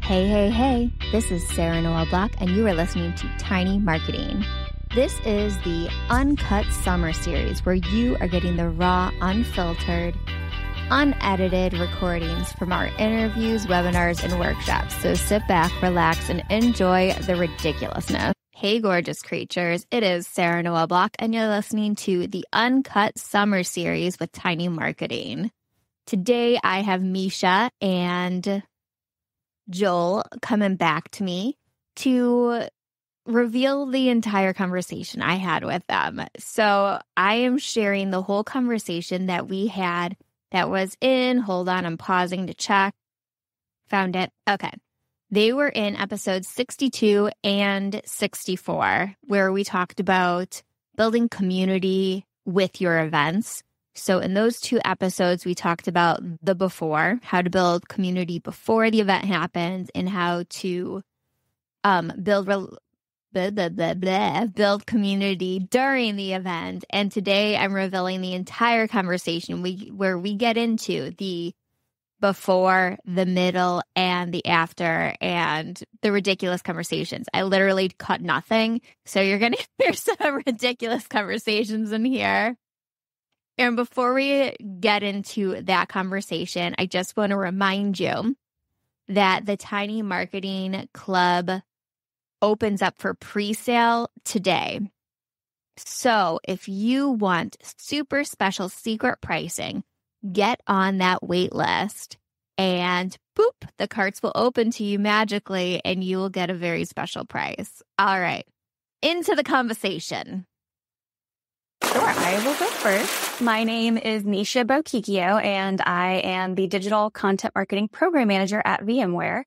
Hey, hey, hey, this is Sarah Noel Block, and you are listening to Tiny Marketing. This is the Uncut Summer Series, where you are getting the raw, unfiltered, unedited recordings from our interviews, webinars, and workshops. So sit back, relax, and enjoy the ridiculousness. Hey, gorgeous creatures. It is Sarah Noel Block, and you're listening to the Uncut Summer Series with Tiny Marketing. Today, I have Meisha and Joel coming back to me to reveal the entire conversation I had with them. So I am sharing the whole conversation that we had that was in, hold on, I'm pausing to check. Found it. Okay. They were in episodes 62 and 64, where we talked about building community with your events. So in those two episodes, we talked about the before, how to build community before the event happens, and how to build community during the event. And today I'm revealing the entire conversation where we get into the before, the middle, and the after, and the ridiculous conversations. I literally cut nothing. So you're going to hear some ridiculous conversations in here. And before we get into that conversation, I just want to remind you that the Tiny Marketing Club opens up for pre-sale today. So if you want super special secret pricing, get on that wait list and boop, the carts will open to you magically and you will get a very special price. All right, into the conversation. Sure, I will go first. My name is Meisha Bochicchio, and I am the Digital Content Marketing Program Manager at VMware.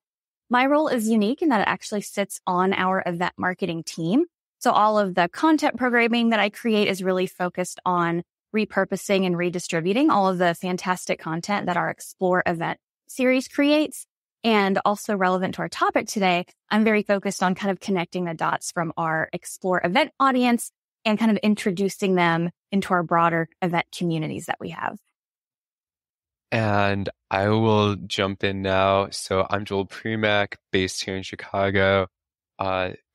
My role is unique in that it actually sits on our event marketing team. So all of the content programming that I create is really focused on repurposing and redistributing all of the fantastic content that our Explore event series creates. And also relevant to our topic today, I'm very focused on kind of connecting the dots from our Explore event audience and kind of introducing them into our broader event communities that we have. And I will jump in now. So I'm Joel Premack, based here in Chicago,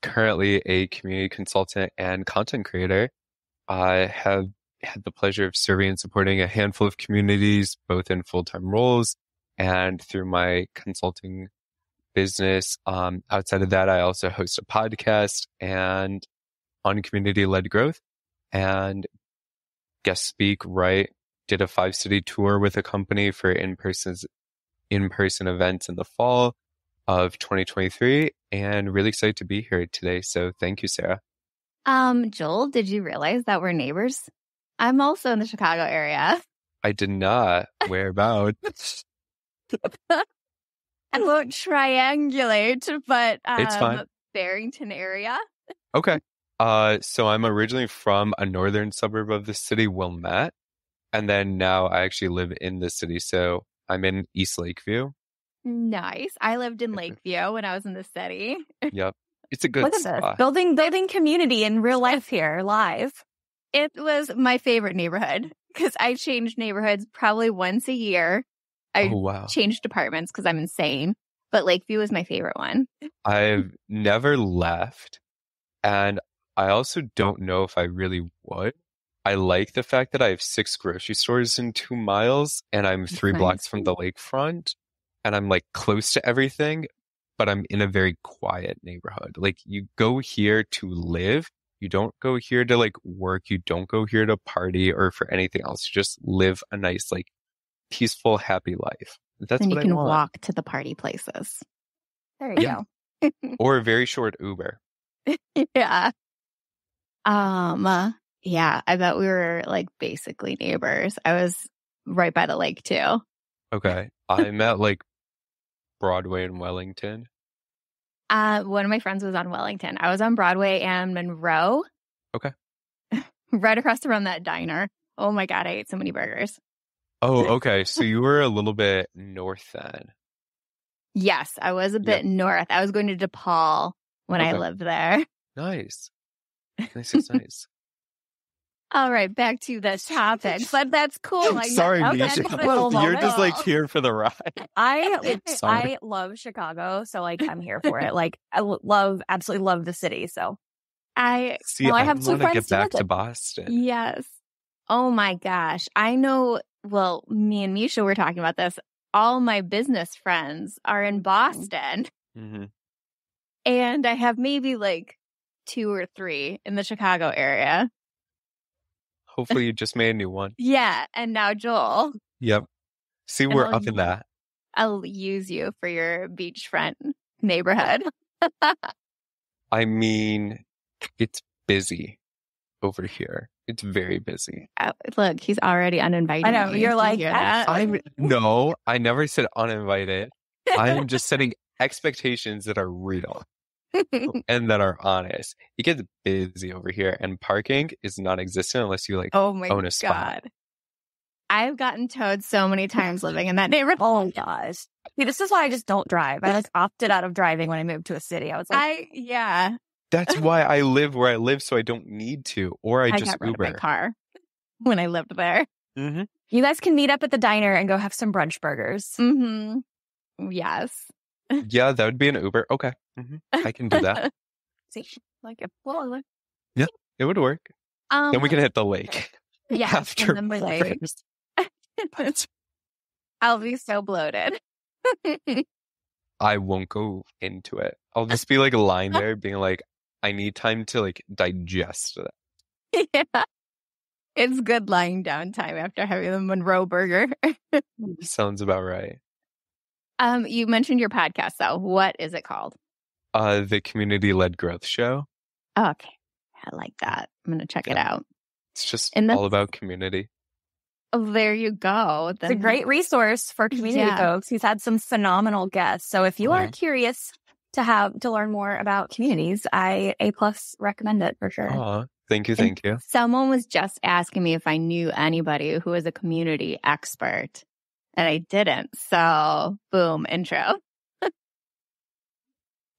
currently a community consultant and content creator. I have had the pleasure of serving and supporting a handful of communities, both in full-time roles and through my consulting business. Outside of that, I also host a podcast and on community-led growth and guest speak, did a 5-city tour with a company for in-person events in the fall of 2023 and really excited to be here today. So thank you, Sarah. Joel, did you realize that we're neighbors? I'm also in the Chicago area. I did not. Whereabouts? I won't triangulate, but It's fine. Barrington area. Okay. So I'm originally from a northern suburb of the city, Wilmette, and then now I actually live in the city. So I'm in East Lakeview. Nice. I lived in Lakeview when I was in the city. Yep. It's a good spot. Building community in real life here, live. It was my favorite neighborhood because I changed neighborhoods probably once a year. I changed departments because I'm insane, but Lakeview was my favorite one. I've never left, and I also don't know if I really would. I like the fact that I have 6 grocery stores in 2 miles, and I'm 3 blocks from the lakefront, and I'm like close to everything, but I'm in a very quiet neighborhood. Like, you go here to live. You don't go here to like work. You don't go here to party or for anything else. You just live a nice, like, peaceful, happy life. That's and what I want. You can walk to the party places. There you go. Or a very short Uber. Yeah. Yeah, I bet we were like basically neighbors. I was right by the lake too. Okay. I'm at like Broadway in Wellington. One of my friends was on Wellington. I was on Broadway and Monroe. Okay. Right across from that diner. Oh my God, I ate so many burgers. Oh, okay. So you were a little bit north then. Yes, I was a bit north. I was going to DePaul when I lived there. Nice. Nice. All right, back to the topic. But that's cool. Sorry, Meisha. You're just like here for the ride. I love Chicago, so like I'm here for it. Like I absolutely love the city. So I have some friends get back to Boston. Yes. Oh my gosh. I know. Well, me and Meisha were talking about this. All my business friends are in Boston. Mm-hmm. And I have maybe like 2 or 3 in the Chicago area. Hopefully you just made a new one. Yeah. And now Joel. Yep. See, we're up in that. I'll use you for your beachfront neighborhood. I mean, it's busy over here. It's very busy. Look, he's already uninvited. I know. You're like, that? No, I never said uninvited. I'm just setting expectations that are real and that are honest. It gets busy over here, and parking is non-existent unless you own a spot. I've gotten towed so many times living in that neighborhood. Oh gosh. See, this is why I just don't drive. I opted out of driving when I moved to a city. I was like, yeah. That's why I live where I live, so I don't need to, or I just got rid Uber. of my car when I lived there. Mm-hmm. You guys can meet up at the diner and go have some brunch burgers. Mm-hmm. Yes. Yeah, that would be an Uber. Okay. Mm-hmm. I can do that. See, Yeah, it would work. Then we can hit the lake. Yeah, after the lake. I'll be so bloated. I won't go into it. I'll just be lying there being like, I need time to digest that. Yeah. It's good lying down time after having the Monroe burger. Sounds about right. You mentioned your podcast though. What is it called? The Community-Led Growth Show. Okay. I like that. I'm going to check it out. It's just all about community. Oh, there you go. It's a great resource for community folks. He's had some phenomenal guests. So if you are curious to learn more about communities, I A+ recommend it for sure. Aw, thank you. Someone was just asking me if I knew anybody who was a community expert, and I didn't. So, boom, intro.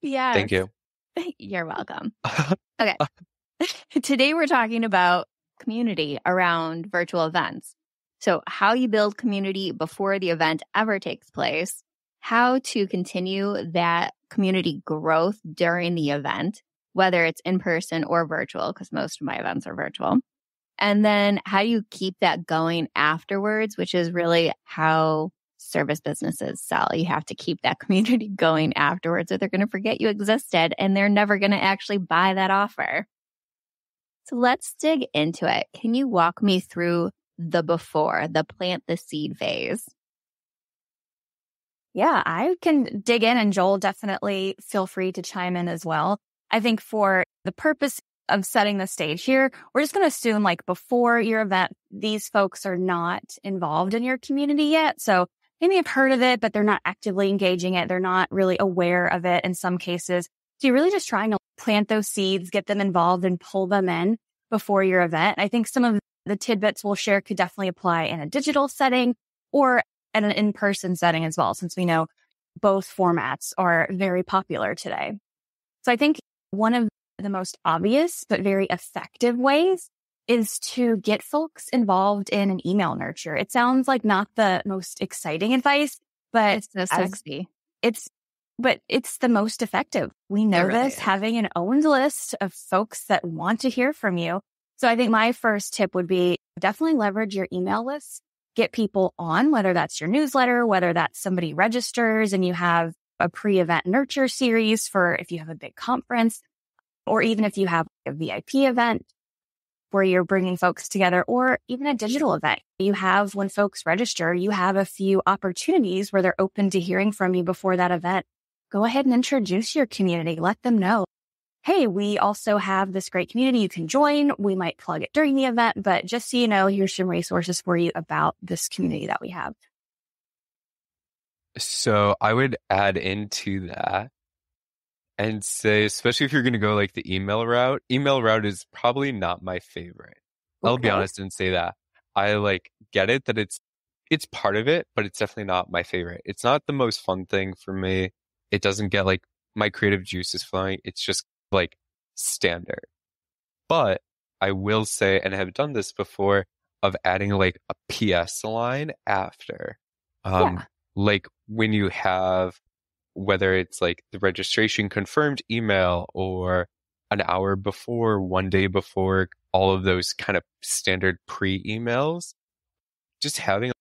Yeah. Thank you. You're welcome. Okay. Today we're talking about community around virtual events. So how you build community before the event ever takes place, how to continue that community growth during the event, whether it's in person or virtual, because most of my events are virtual. And then how you keep that going afterwards, which is really how service businesses sell. You have to keep that community going afterwards, or they're going to forget you existed and they're never going to actually buy that offer. So let's dig into it. Can you walk me through the before, the plant the seed phase? Yeah, I can dig in, and Joel, definitely feel free to chime in as well. I think for the purpose of setting the stage here, we're just going to assume before your event, these folks are not involved in your community yet. So maybe have heard of it, but they're not actively engaging it. They're not really aware of it in some cases. So you're really just trying to plant those seeds, get them involved, and pull them in before your event. I think some of the tidbits we'll share could definitely apply in a digital setting or in an in-person setting as well, since we know both formats are very popular today. So I think one of the most obvious but very effective ways is to get folks involved in an email nurture. It sounds like not the most exciting advice, but it's so sexy. But it's the most effective. We know this, having an owned list of folks that want to hear from you. So I think my first tip would be definitely leverage your email list, get people on, whether that's your newsletter, whether that's somebody registers and you have a pre-event nurture series for if you have a big conference, or even if you have a VIP event where you're bringing folks together, or even a digital event. You have, when folks register, you have a few opportunities where they're open to hearing from you before that event. Go ahead and introduce your community. Let them know, hey, we also have this great community you can join. We might plug it during the event, but just so you know, here's some resources for you about this community that we have. So I would add into that and say, especially if you're going to go the email route is probably not my favorite. Okay. I'll be honest and say that. I get it that it's part of it, but it's definitely not my favorite. It's not the most fun thing for me. It doesn't get my creative juices flowing. It's just standard. But I will say, and I have done this before, of adding like a PS line after. Like when you have, whether it's like the registration confirmed email or an hour before, one day before, all of those kind of standard pre-emails, just having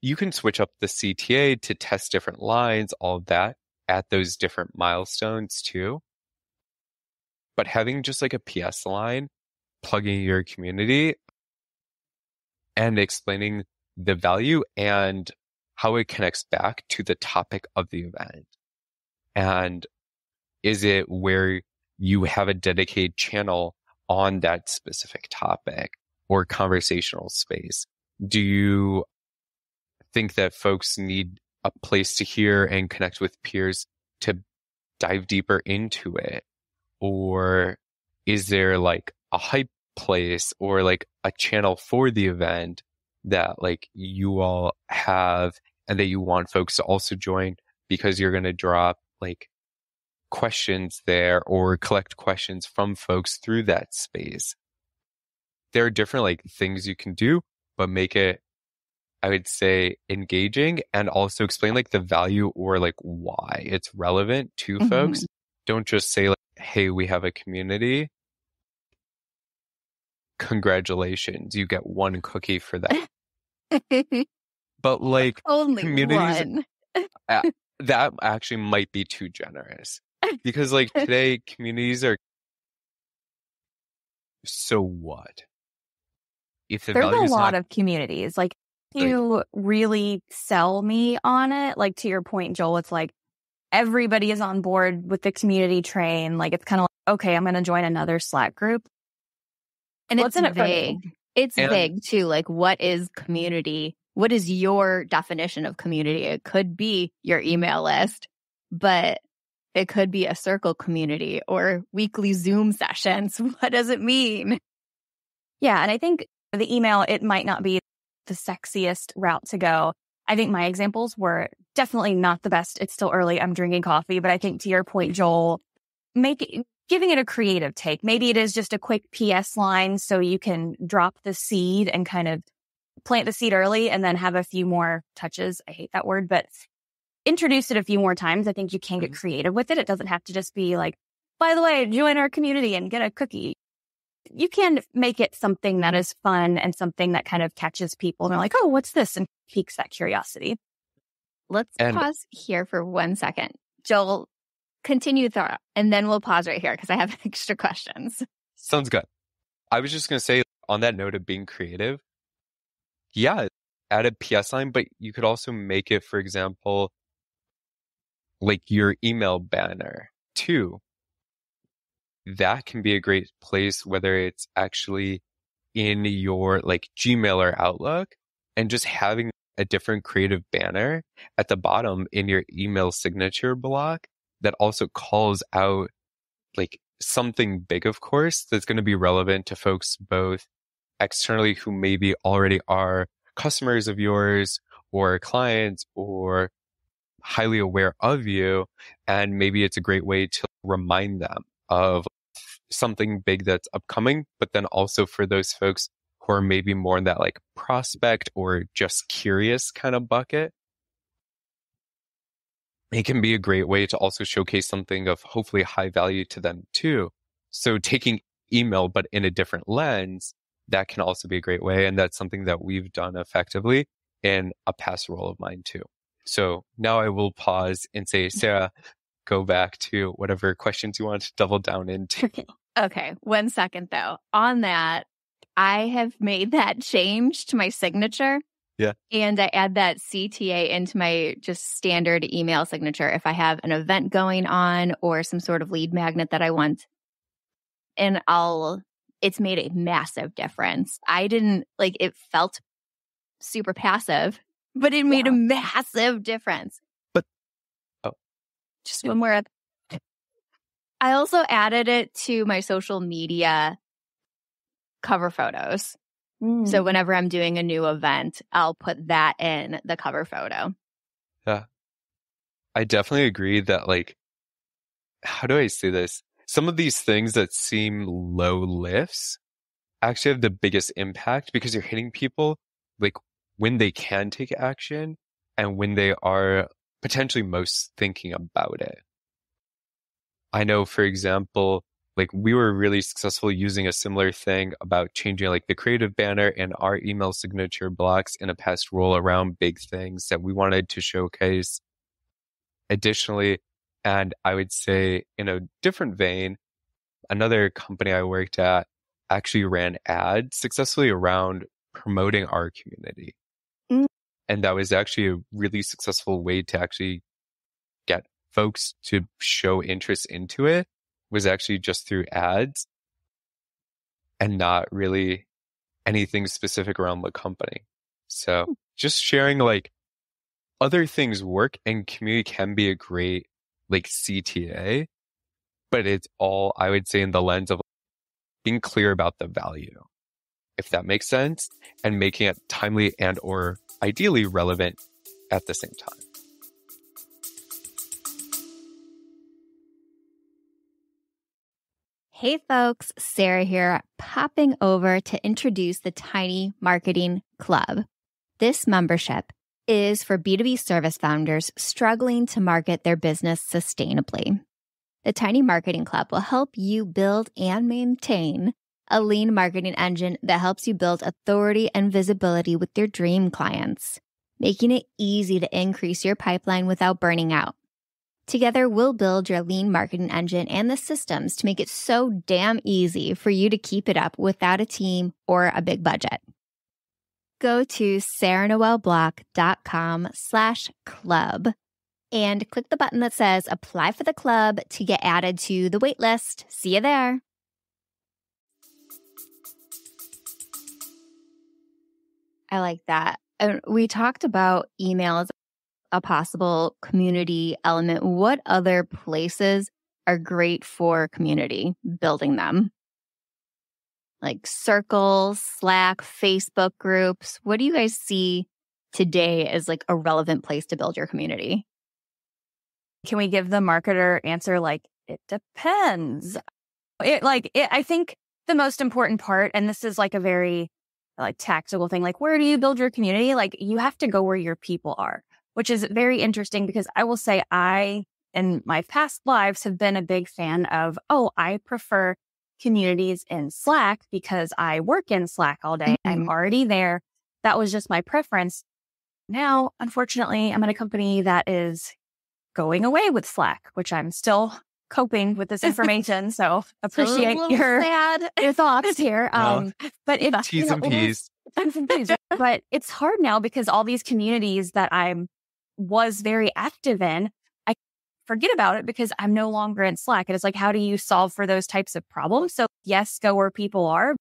you can switch up the CTA to test different lines, all of that at those different milestones too. But having just like a PS line, plugging your community and explaining the value and how it connects back to the topic of the event. And is it where you have a dedicated channel on that specific topic or conversational space? Do you think that folks need a place to hear and connect with peers to dive deeper into it? Or is there like a hype place or like a channel for the event that like you all have and that you want folks to also join because you're going to drop like questions there or collect questions from folks through that space? There are different like things you can do, but make it, I would say, engaging and also explain like the value or like why it's relevant to folks. Don't just say like, hey, we have a community. Congratulations, you get one cookie for that. But like only communities, one. That actually might be too generous because like today communities are so what? If the There's a value's lot not of communities. Like you really sell me on it. Like to your point, Joel, it's like everybody is on board with the community train. Like it's kind of like, okay, I'm going to join another Slack group. And What's it's in it for vague. me? It's vague too. Like, what is community? What is your definition of community? It could be your email list, but it could be a circle community or weekly Zoom sessions. What does it mean? Yeah. And I think the email, it might not be the sexiest route to go. I think my examples were definitely not the best. It's still early. I'm drinking coffee. But I think to your point, Joel, giving it a creative take. Maybe it is just a quick PS line so you can drop the seed and kind of plant the seed early and then have a few more touches. I hate that word, but introduce it a few more times. I think you can get creative with it. It doesn't have to just be like, by the way, join our community and get a cookie. You can make it something that is fun and something that kind of catches people. And they're like, oh, what's this? And piques that curiosity. Let's pause here for 1 second. Joel, continue thought, and then we'll pause right here because I have extra questions. Sounds good. I was just going to say, on that note of being creative, yeah, add a PS line, but you could also make it, for example, like your email banner too. That can be a great place, whether it's actually in your like Gmail or Outlook, and just having a different creative banner at the bottom in your email signature block that also calls out like something big, of course, that's going to be relevant to folks both externally who maybe already are customers of yours or clients or highly aware of you. And maybe it's a great way to remind them of something big that's upcoming, but then also for those folks who are maybe more in that like prospect or just curious kind of bucket, it can be a great way to also showcase something of hopefully high value to them too. So taking email, but in a different lens, that can also be a great way. And that's something that we've done effectively in a past role of mine too. So now I will pause and say, Sarah, go back to whatever questions you want to double down into. Okay, 1 second though. On that, I have made that change to my signature. Yeah. And I add that CTA into my just standard email signature if I have an event going on or some sort of lead magnet that I want. And it's made a massive difference. I didn't it felt super passive, but it made a massive difference. But, just when we're I also added it to my social media cover photos. So whenever I'm doing a new event, I'll put that in the cover photo. Yeah. I definitely agree that how do I say this? some of these things that seem low lifts actually have the biggest impact because you're hitting people like when they can take action and when they are potentially most thinking about it. I know, for example, like we were really successful using a similar thing about changing like the creative banner and our email signature blocks in a past role around big things that we wanted to showcase. Additionally, and I would say in a different vein, another company I worked at actually ran ads successfully around promoting our community. And that was actually a really successful way to actually get folks to show interest into it, was actually just through ads and not really anything specific around the company. So just sharing like other things work, and community can be a great like CTA, but it's all, I would say, in the lens of being clear about the value, if that makes sense, and making it timely and or ideally relevant at the same time. Hey folks, Sarah here, popping over to introduce the Tiny Marketing Club. This membership is for B2B service founders struggling to market their business sustainably. The Tiny Marketing Club will help you build and maintain a lean marketing engine that helps you build authority and visibility with your dream clients, making it easy to increase your pipeline without burning out. Together, we'll build your lean marketing engine and the systems to make it so damn easy for you to keep it up without a team or a big budget. Go to sarahnoelblock.com/club and click the button that says apply for the club to get added to the wait list. See you there. I like that. And we talked about email as a possible community element. What other places are great for community building them? Like circles, Slack, Facebook groups. What do you guys see today as like a relevant place to build your community? Can we give the marketer answer like, it depends? I think the most important part, and this is like a very like tactical thing, like where do you build your community? Like you have to go where your people are, which is very interesting because I will say I, in my past lives, have been a big fan of, I prefer communities in Slack because I work in Slack all day. I'm already there. That was just my preference. Now, unfortunately, I'm at a company that is going away with Slack, which I'm still coping with this information. So appreciate your thoughts here. But it's T's and P's. But it's hard now because all these communities that was very active in, I forget about it because I'm no longer in Slack. And it's like, how do you solve for those types of problems? So yes, go where people are.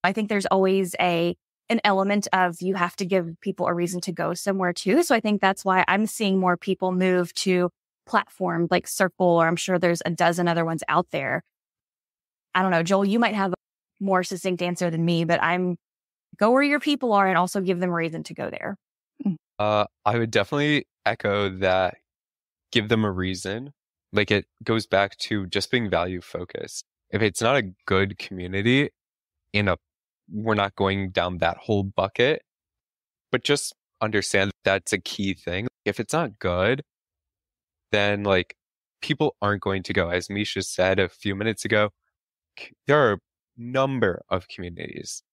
I think there's always an element of you have to give people a reason to go somewhere too. So I think that's why I'm seeing more people move to platform like Circle, or I'm sure there's a dozen other ones out there. I don't know, Joel, you might have a more succinct answer than me, but go where your people are and also give them a reason to go there. I would definitely echo that. Give them a reason. Like it goes back to just being value focused. If it's not a good community, we're not going down that whole bucket, but just understand that's a key thing. If it's not good, then like people aren't going to go. As Meisha said a few minutes ago, there are a number of communities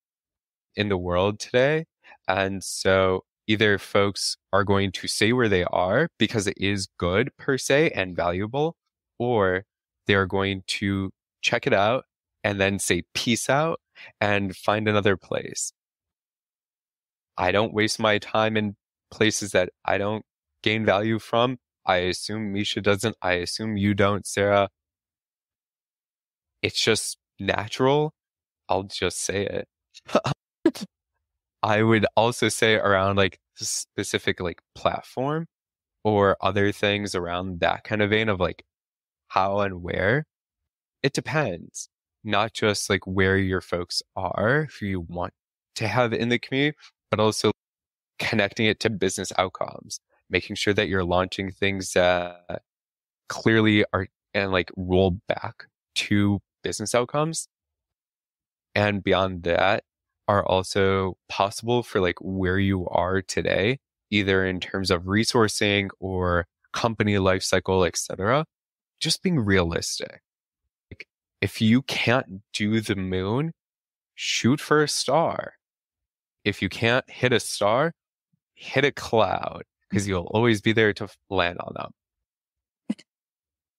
in the world today. And so either folks are going to stay where they are because it is good per se and valuable, or they are going to check it out and then say peace out and find another place. I don't waste my time in places that I don't gain value from. I assume Meisha doesn't. I assume you don't, Sarah. It's just natural. I'll just say it. I would also say around like specific like platform or other things around that kind of vein of like how and where. It depends. Not just like where your folks are, who you want to have in the community, but also connecting it to business outcomes, making sure that you're launching things that clearly are and like roll back to business outcomes. And beyond that are also possible for like where you are today, either in terms of resourcing or company lifecycle, etc. Just being realistic. Like, if you can't do the moon, shoot for a star. If you can't hit a star, hit a cloud, because you'll always be there to land on them.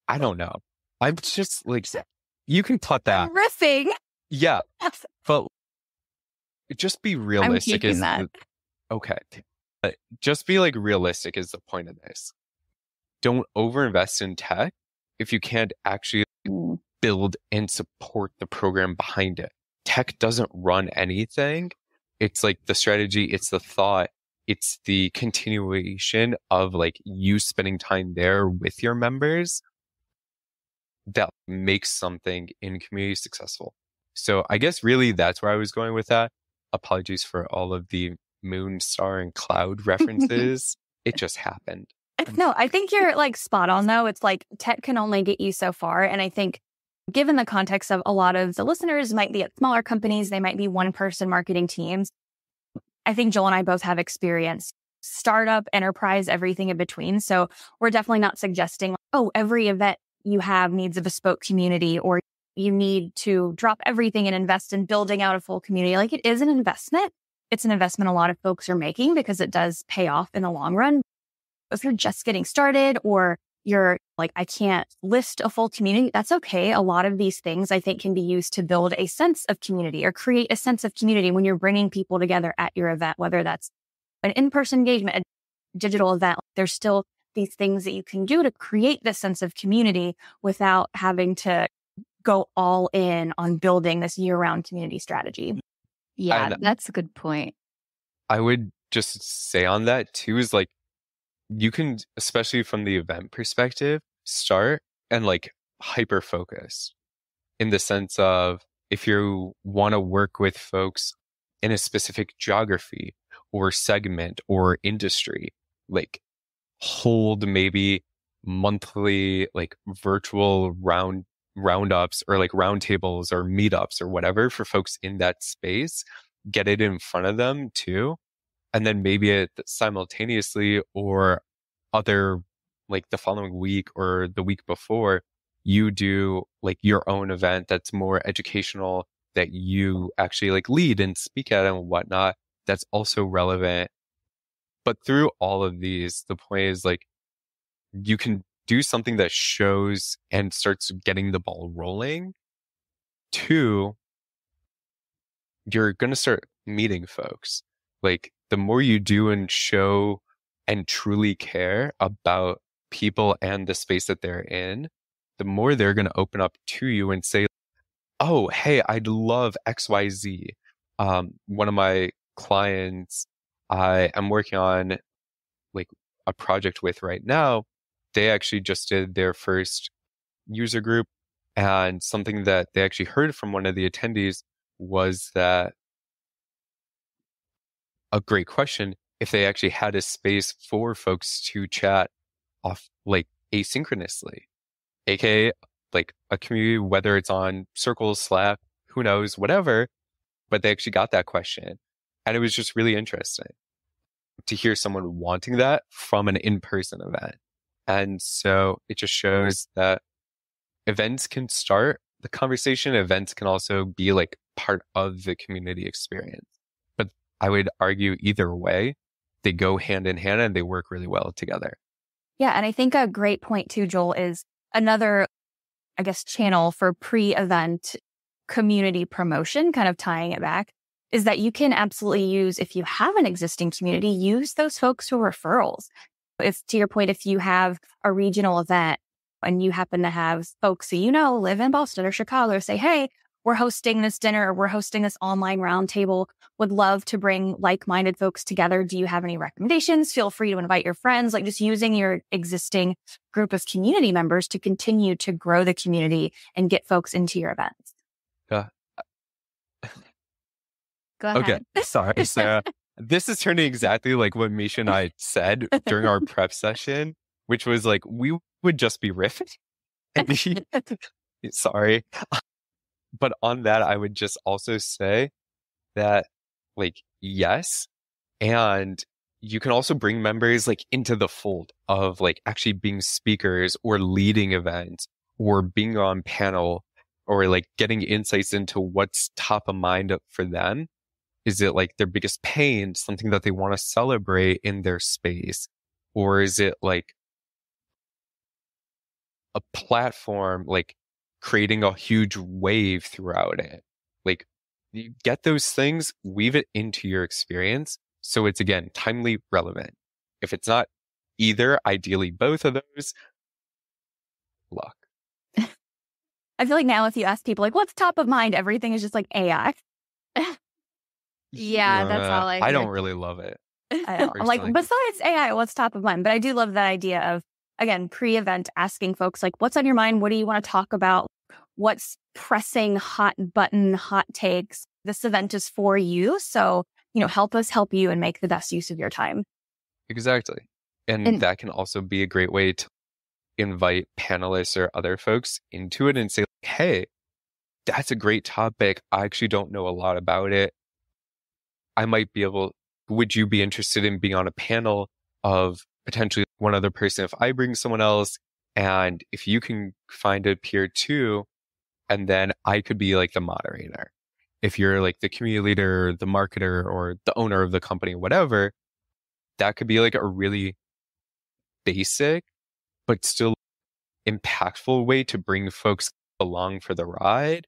I don't know. I'm just like, you can cut that. I'm riffing. Yeah, but just be realistic. I'm that. Okay. But just be like realistic is the point of this. Don't overinvest in tech if you can't actually build and support the program behind it. Tech doesn't run anything. It's like the strategy, it's the thought, it's the continuation of like you spending time there with your members that makes something in community successful. So I guess really that's where I was going with that. Apologies for all of the moon, star, and cloud references. It just happened. No, I think you're like spot on though. It's like tech can only get you so far. And I think given the context of a lot of the listeners might be at smaller companies, they might be one-person marketing teams. I think Joel and I both have experience, startup, enterprise, everything in between. So we're definitely not suggesting, oh, every event you have needs a bespoke community or you need to drop everything and invest in building out a full community. Like it is an investment. It's an investment a lot of folks are making because it does pay off in the long run. If you're just getting started or you're like, I can't list a full community, that's okay. A lot of these things I think can be used to build a sense of community or create a sense of community when you're bringing people together at your event, whether that's an in-person engagement, a digital event. There's still these things that you can do to create this sense of community without having to go all in on building this year-round community strategy. Yeah, that's a good point. I would just say on that too is like, you can, especially from the event perspective, start and like hyper focus in the sense of if you want to work with folks in a specific geography or segment or industry, like hold maybe monthly like virtual roundups or like roundtables or meetups or whatever for folks in that space, get it in front of them too. And then maybe it simultaneously or other like the following week or the week before, you do like your own event that's more educational that you actually like lead and speak at and whatnot. That's also relevant. But through all of these, the point is like you can do something that shows and starts getting the ball rolling. Two, you're going to start meeting folks. Like the more you do and show and truly care about people and the space that they're in, the more they're going to open up to you and say, oh, hey, I'd love XYZ. One of my clients I am working on like a project with right now, they actually just did their first user group. And something that they actually heard from one of the attendees was that a great question if they actually had a space for folks to chat off like asynchronously, aka like a community, whether it's on Circle, Slack, who knows, whatever, but they actually got that question. And it was just really interesting to hear someone wanting that from an in-person event. And so it just shows that events can start the conversation. Events can also be like part of the community experience. But I would argue either way, they go hand in hand and they work really well together. Yeah. And I think a great point too, Joel, is another, I guess, channel for pre-event community promotion, kind of tying it back, is that you can absolutely use, if you have an existing community, use those folks for referrals. If, to your point, if you have a regional event and you happen to have folks who live in Boston or Chicago, say, hey, we're hosting this dinner or we're hosting this online roundtable, would love to bring like-minded folks together. Do you have any recommendations? Feel free to invite your friends, like just using your existing group of community members to continue to grow the community and get folks into your events. Go ahead. Okay, sorry, Sarah. This is turning exactly like what Meisha and I said during our prep session, which was like, we would just be riffing. And Sorry. But on that, I would just also say that, like, yes. And you can also bring members like into the fold of like actually being speakers or leading events or being on panel or like getting insights into what's top of mind for them. Is it like their biggest pain, something that they want to celebrate in their space? Or is it like a platform, like creating a huge wave throughout it? Like you get those things, weave it into your experience. So it's again, timely, relevant. If it's not either, ideally both of those, luck. I feel like now if you ask people like, what's top of mind, everything is just like AI. Yeah, that's all I I hear. don't really love it. Like besides AI, what's top of mind? But I do love that idea of, again, pre-event asking folks like, what's on your mind? What do you want to talk about? What's pressing hot button, hot takes? This event is for you. So, help us help you and make the best use of your time. Exactly. And that can also be a great way to invite panelists or other folks into it and say, hey, that's a great topic. I actually don't know a lot about it. I might be able, would you be interested in being on a panel of potentially one other person if I bring someone else? And if you can find a peer too, and then I could be like the moderator. If you're like the community leader, the marketer, or the owner of the company, whatever, that could be like a really basic, but still impactful way to bring folks along for the ride,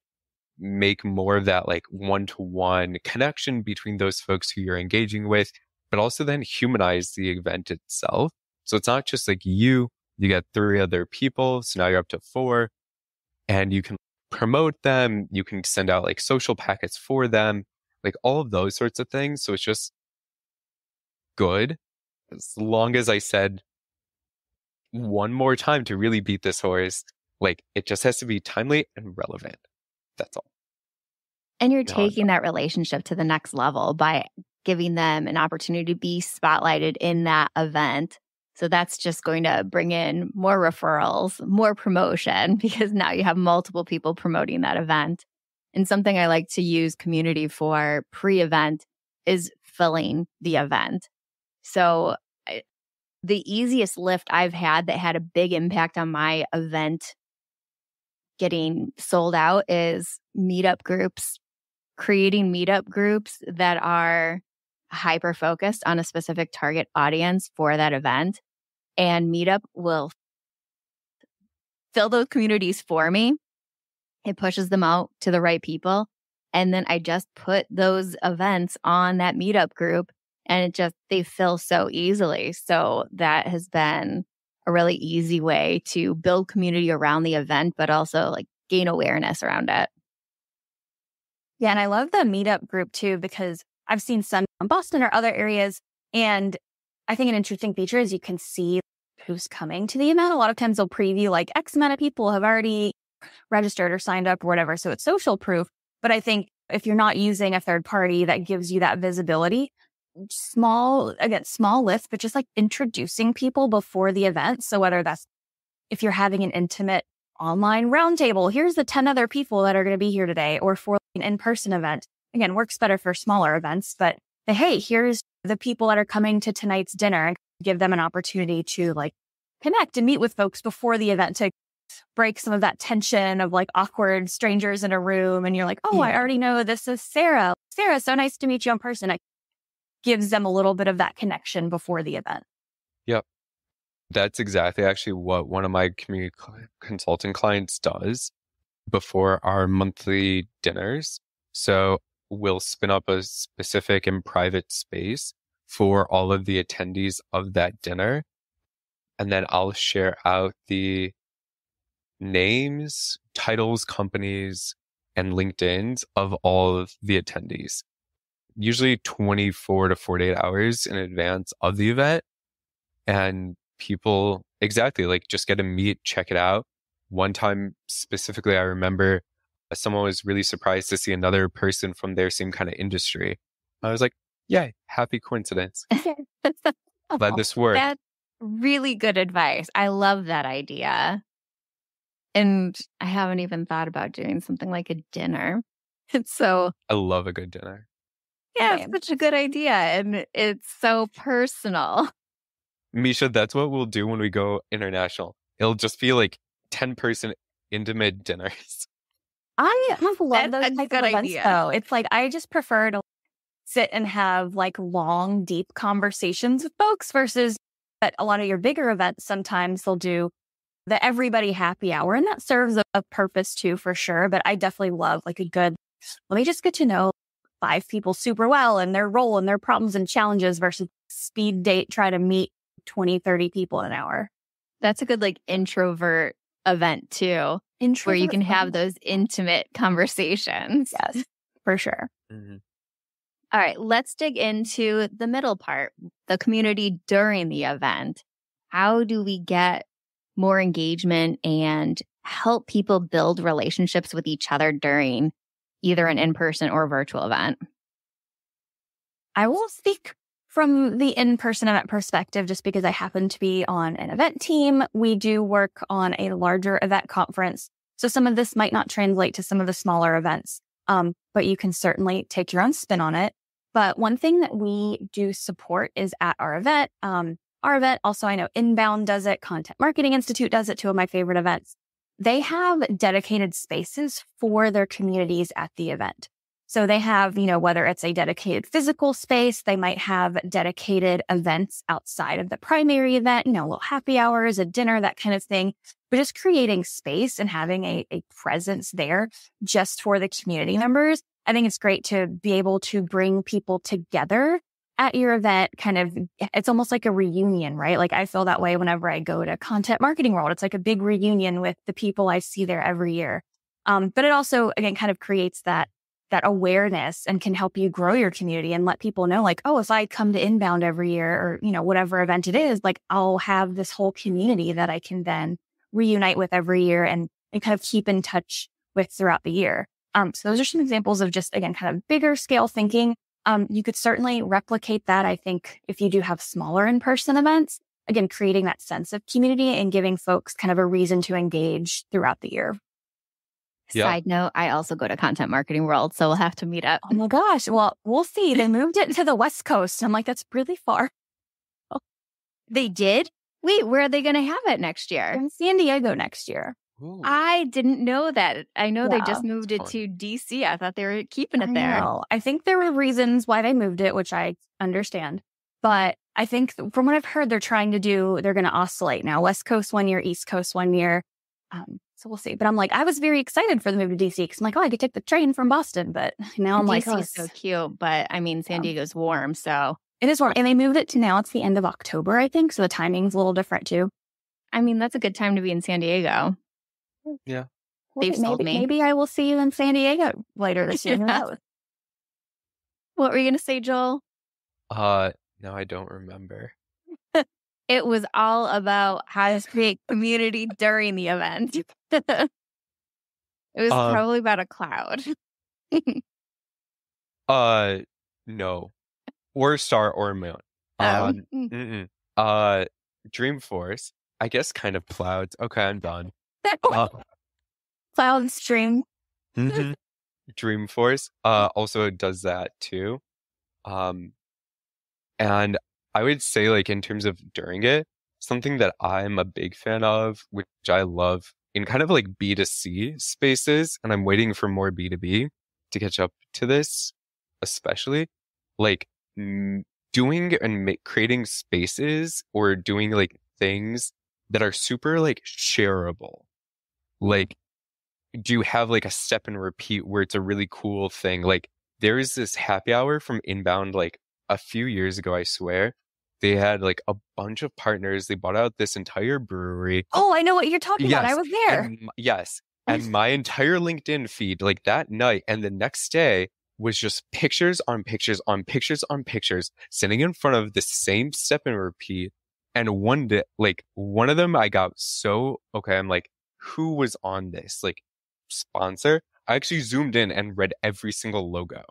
make more of that like one-to-one connection between those folks who you're engaging with, but also then humanize the event itself. So it's not just like you get 3 other people. So now you're up to 4 and you can promote them. You can send out like social packets for them, like all of those sorts of things. So it's just good. As long as I said one more time to really beat this horse, like it just has to be timely and relevant. That's all. And you're taking that relationship to the next level by giving them an opportunity to be spotlighted in that event. So that's just going to bring in more referrals, more promotion, because now you have multiple people promoting that event. And something I like to use community for pre-event is filling the event. So the easiest lift I've had that had a big impact on my event getting sold out is meetup groups, creating meetup groups that are hyper focused on a specific target audience for that event. And Meetup will fill those communities for me. It pushes them out to the right people. And then I just put those events on that Meetup group and they fill so easily. So that has been a really easy way to build community around the event, but also like gain awareness around it. Yeah. And I love the Meetup group too, because I've seen some in Boston or other areas. And I think an interesting feature is you can see who's coming to the event. A lot of times they'll preview like X amount of people have already registered or signed up or whatever. So it's social proof. But I think if you're not using a third party that gives you that visibility, small lift, but just like introducing people before the event. So whether that's if you're having an intimate online roundtable, here's the 10 other people that are going to be here today, or for an in-person event. Again, works better for smaller events, but hey, here's the people that are coming to tonight's dinner, and give them an opportunity to like connect and meet with folks before the event to break some of that tension of like awkward strangers in a room. And you're like, oh, I already know this is Sarah. Sarah, so nice to meet you in person. It gives them a little bit of that connection before the event. Yep. That's exactly actually what one of my community consulting clients does before our monthly dinners. So we'll spin up a specific and private space for all of the attendees of that dinner. And then I'll share out the names, titles, companies, and LinkedIns of all of the attendees, usually 24 to 48 hours in advance of the event. And people exactly like just get to meet, check it out. One time specifically, I remember someone was really surprised to see another person from their same kind of industry. I was like, yay, happy coincidence. Glad this worked. That's really good advice. I love that idea. And I haven't even thought about doing something like a dinner. It's so, I love a good dinner. yeah, it's such a good idea. And it's so personal. Meisha, that's what we'll do when we go international. It'll just be like 10-person intimate dinners. I love those That's a types good of events, idea. though. It's like I just prefer to sit and have like long, deep conversations with folks versus at a lot of your bigger events. Sometimes they'll do the everybody happy hour, and that serves a purpose too, for sure. But I definitely love like a good, let me just get to know 5 people super well and their role and their problems and challenges versus speed date, try to meet 20, 30 people in an hour. That's a good like introvert event too, where you can have those intimate conversations. Yes, for sure. Mm-hmm. All right, let's dig into the middle part, the community during the event. How do we get more engagement and help people build relationships with each other during either an in-person or virtual event? I will speak from the in-person event perspective, just because I happen to be on an event team. We do work on a larger event conference. So some of this might not translate to some of the smaller events, but you can certainly take your own spin on it. But one thing that we do support is at our event. Our event, also, I know Inbound does it. Content Marketing Institute does it, 2 of my favorite events. They have dedicated spaces for their communities at the event. So they have, whether it's a dedicated physical space, they might have dedicated events outside of the primary event, little happy hours, a dinner, that kind of thing. But just creating space and having a presence there just for the community members. I think it's great to be able to bring people together at your event. It's almost like a reunion, right? Like I feel that way whenever I go to Content Marketing World. It's like a big reunion with the people I see there every year. But it also, again, kind of creates that awareness and can help you grow your community and let people know, like, oh, if I come to Inbound every year or, whatever event it is, like I'll have this whole community that I can then reunite with every year and kind of keep in touch with throughout the year. So those are some examples of just, again, kind of bigger scale thinking. You could certainly replicate that, I think, if you do have smaller in-person events, again, creating that sense of community and giving folks kind of a reason to engage throughout the year. Yeah. Side note, I also go to Content Marketing World, so we'll have to meet up. Oh my gosh. Well, we'll see. They moved it to the West Coast. I'm like, that's really far. Oh, they did? Wait, where are they going to have it next year? In San Diego next year. Ooh. I didn't know that. I know they just moved it to DC. I thought they were keeping it there. I think there were reasons why they moved it, which I understand. But I think from what I've heard, they're going to oscillate now. West Coast 1 year, East Coast 1 year. So we'll see. But I'm like, I was very excited for the move to DC because I'm like, oh, I could take the train from Boston. But now I'm like, DC is so cute. But I mean, San Diego's warm, so. It is warm. And they moved it to now it's the end of October, I think. So the timing's a little different too. I mean, that's a good time to be in San Diego. Yeah. They've sold me. Maybe I will see you in San Diego later this year. Who knows? What were you going to say, Joel? No, I don't remember. It was all about how to create community during the event. It was probably about a cloud. No. Or star or moon. Dreamforce. I guess kind of clouds. Okay, I'm done. Cloud stream. Mm-hmm. Dreamforce also does that too. And I would say, like, in terms of during it, something that I'm a big fan of, which I love in kind of like B2C spaces, and I'm waiting for more B2B to catch up to this, especially like doing and creating spaces or doing like things that are super like shareable. Like, do you have like a step and repeat where it's a really cool thing? Like, there is this happy hour from Inbound, like a few years ago, I swear. They had like a bunch of partners. They bought out this entire brewery. Oh, I know what you're talking about. I was there. Yes. And my entire LinkedIn feed, like that night and the next day, was just pictures on pictures on pictures on pictures sitting in front of the same step and repeat. And one day, like one of them, I got so, okay, I'm like, who was on this? Like, sponsor? I actually zoomed in and read every single logo.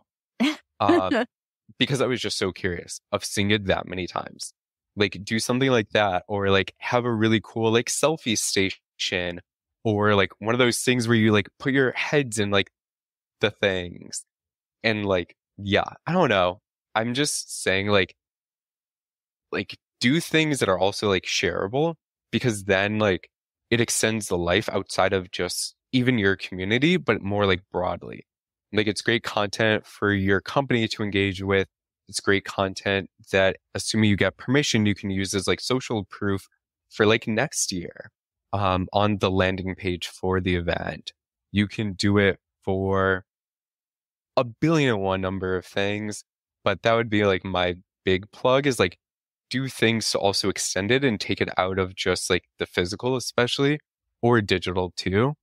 Because I was just so curious of seeing it that many times. Like, do something like that, or like have a really cool like selfie station, or like one of those things where you like put your heads in like the things and like, yeah, I don't know. I'm just saying like do things that are also like shareable, because then like it extends the life outside of just even your community, but more like broadly. Like it's great content for your company to engage with. It's great content that, assuming you get permission, you can use as like social proof for like next year, on the landing page for the event. You can do it for a billion and one number of things, but that would be like my big plug, is like do things to also extend it and take it out of just like the physical, especially, or digital too,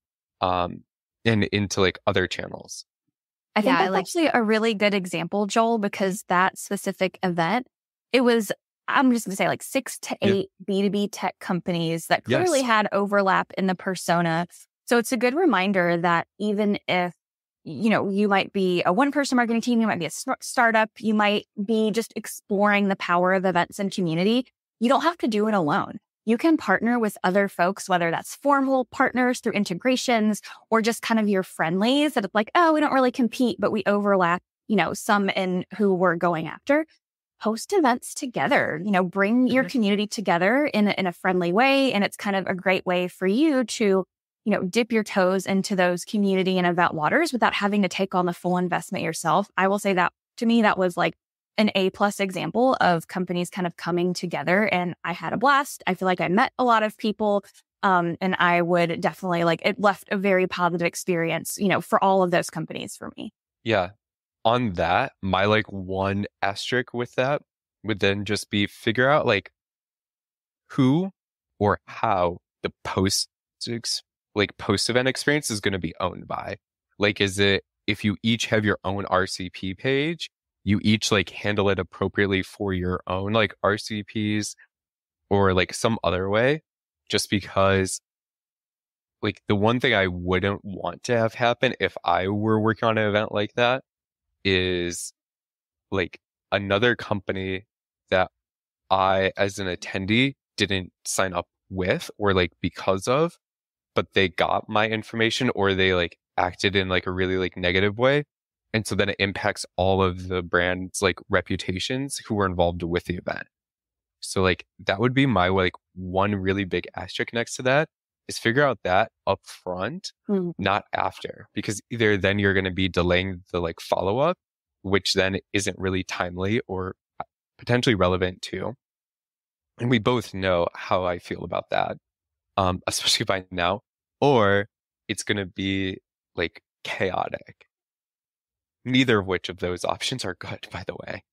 and into like other channels. I think that's actually a really good example, Joel, because that specific event, it was, I'm just going to say like 6 to 8 B2B tech companies that clearly had overlap in the persona. So it's a good reminder that even if, you know, you might be a one-person marketing team, you might be a startup, you might be just exploring the power of events and community, you don't have to do it alone. You can partner with other folks, whether that's formal partners through integrations or just kind of your friendlies that it's like, oh, we don't really compete, but we overlap, you know, some in who we're going after. Host events together, you know, bring your community together in a friendly way. And it's kind of a great way for you to, you know, dip your toes into those community and event waters without having to take on the full investment yourself. I will say that to me, that was like an A+ example of companies kind of coming together, and I had a blast. I feel like I met a lot of people, and I would definitely like, it left a very positive experience, you know, for all of those companies for me. Yeah. On that, my like one asterisk with that would then just be figure out like who or how the post-event experience is going to be owned by. Like, is it, if you each have your own RCP page, you each like handle it appropriately for your own like RCPs, or like some other way? Just because like the one thing I wouldn't want to have happen if I were working on an event like that is like another company that I, as an attendee, didn't sign up with or like because of, but they got my information or they like acted in like a really like negative way. And so then it impacts all of the brand's like reputations who were involved with the event. So like that would be my like one really big asterisk next to that, is figure out that up front, not after, because either then you're going to be delaying the like follow up, which then isn't really timely or potentially relevant too. And we both know how I feel about that, especially by now, or it's going to be like chaotic. Neither of which of those options are good, by the way.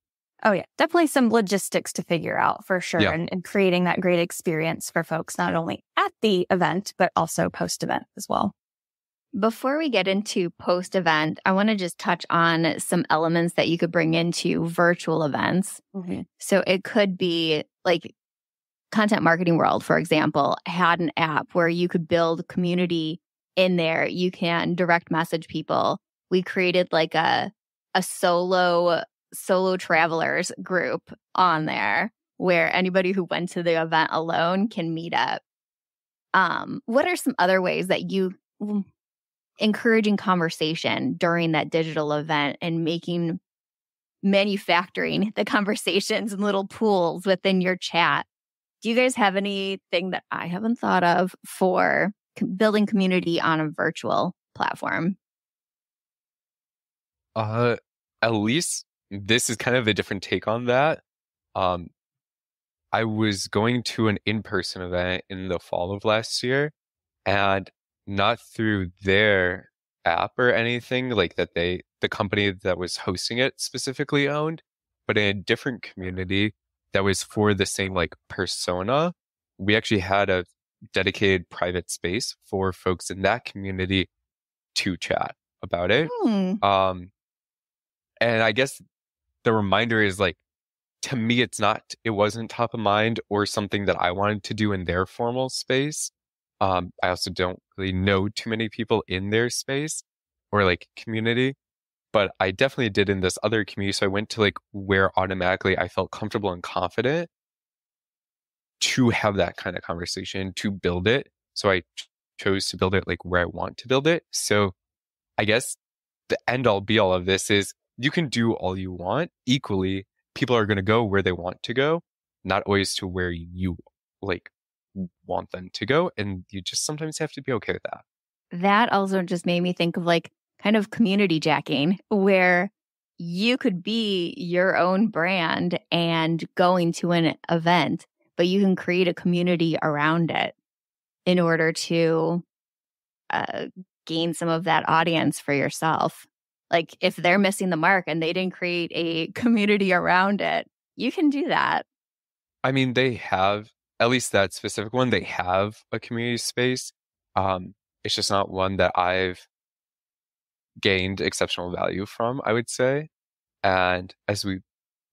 Oh, yeah. Definitely some logistics to figure out for sure. Yeah. And creating that great experience for folks, not only at the event, but also post-event as well. Before we get into post-event, I want to just touch on some elements that you could bring into virtual events. Mm-hmm. So it could be like Content Marketing World, for example, had an app where you could build community in there. You can direct message people. We created like a solo travelers group on there where anybody who went to the event alone can meet up. What are some other ways that you encouraging conversation during that digital event and manufacturing the conversations and little pools within your chat? Do you guys have anything that I haven't thought of for building community on a virtual platform? At least this is kind of a different take on that. I was going to an in-person event in the fall of last year, and not through their app or anything like that the company that was hosting it specifically owned, but in a different community that was for the same like persona. We actually had a dedicated private space for folks in that community to chat about it. And I guess the reminder is like, to me, it wasn't top of mind or something that I wanted to do in their formal space. I also don't really know too many people in their space or like community, but I definitely did in this other community. So I went to like where automatically I felt comfortable and confident to have that kind of conversation, to build it. So I chose to build it like where I want to build it. So I guess the end all be all of this is you can do all you want. Equally, people are going to go where they want to go, not always to where you like want them to go. And you just sometimes have to be okay with that. That also just made me think of like kind of community jacking, where you could be your own brand and going to an event, but you can create a community around it in order to gain some of that audience for yourself. Like if they're missing the mark and they didn't create a community around it, you can do that. I mean, they have, at least that specific one, they have a community space. It's just not one that I've gained exceptional value from, I would say. And as we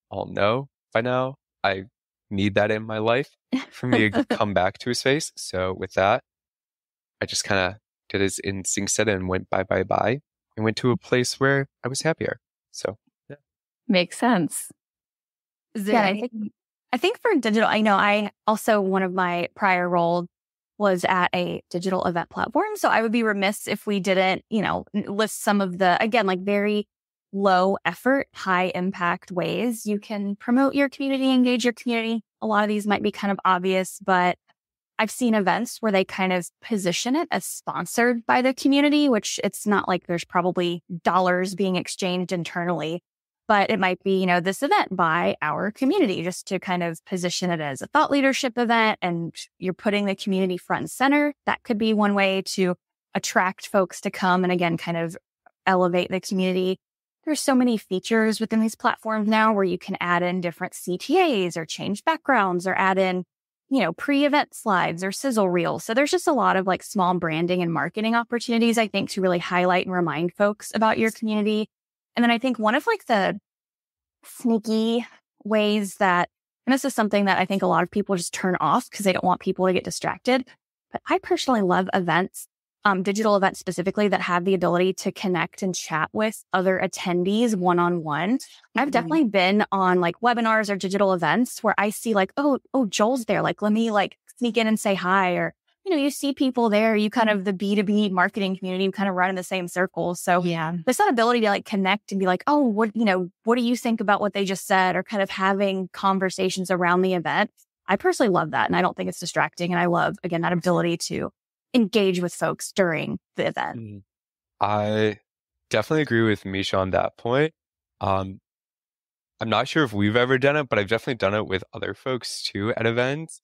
all know by now, I need that in my life for me to come back to a space. So with that, I just kind of did as instinct said and went bye, and went to a place where I was happier. So yeah. Makes sense. I think for digital, I know I also, one of my prior roles was at a digital event platform. So I would be remiss if we didn't, list some of the, again, like very low effort, high impact ways you can promote your community, engage your community. A lot of these might be kind of obvious, but I've seen events where they kind of position it as sponsored by the community, which it's not like there's probably dollars being exchanged internally, but it might be, this event by our community, just to kind of position it as a thought leadership event, and you're putting the community front and center. That could be one way to attract folks to come and again, kind of elevate the community. There's so many features within these platforms now where you can add in different CTAs or change backgrounds or add in, pre-event slides or sizzle reels. So there's just a lot of like small branding and marketing opportunities, I think, to really highlight and remind folks about your community. And then I think one of like the sneaky ways that, and this is something that I think a lot of people just turn off because they don't want people to get distracted, but I personally love events, digital events specifically, that have the ability to connect and chat with other attendees one-on-one. I've definitely been on like webinars or digital events where I see like, oh, Joel's there. Like, let me like sneak in and say hi. Or, you see people there, you kind of the B2B marketing community, you kind of run in the same circles. So yeah, there's that ability to like connect and be like, oh, what do you think about what they just said? Or kind of having conversations around the event. I personally love that. And I don't think it's distracting. And I love, again, that ability to engage with folks during the event. I definitely agree with Meisha on that point. I'm not sure if we've ever done it, but I've definitely done it with other folks too at events.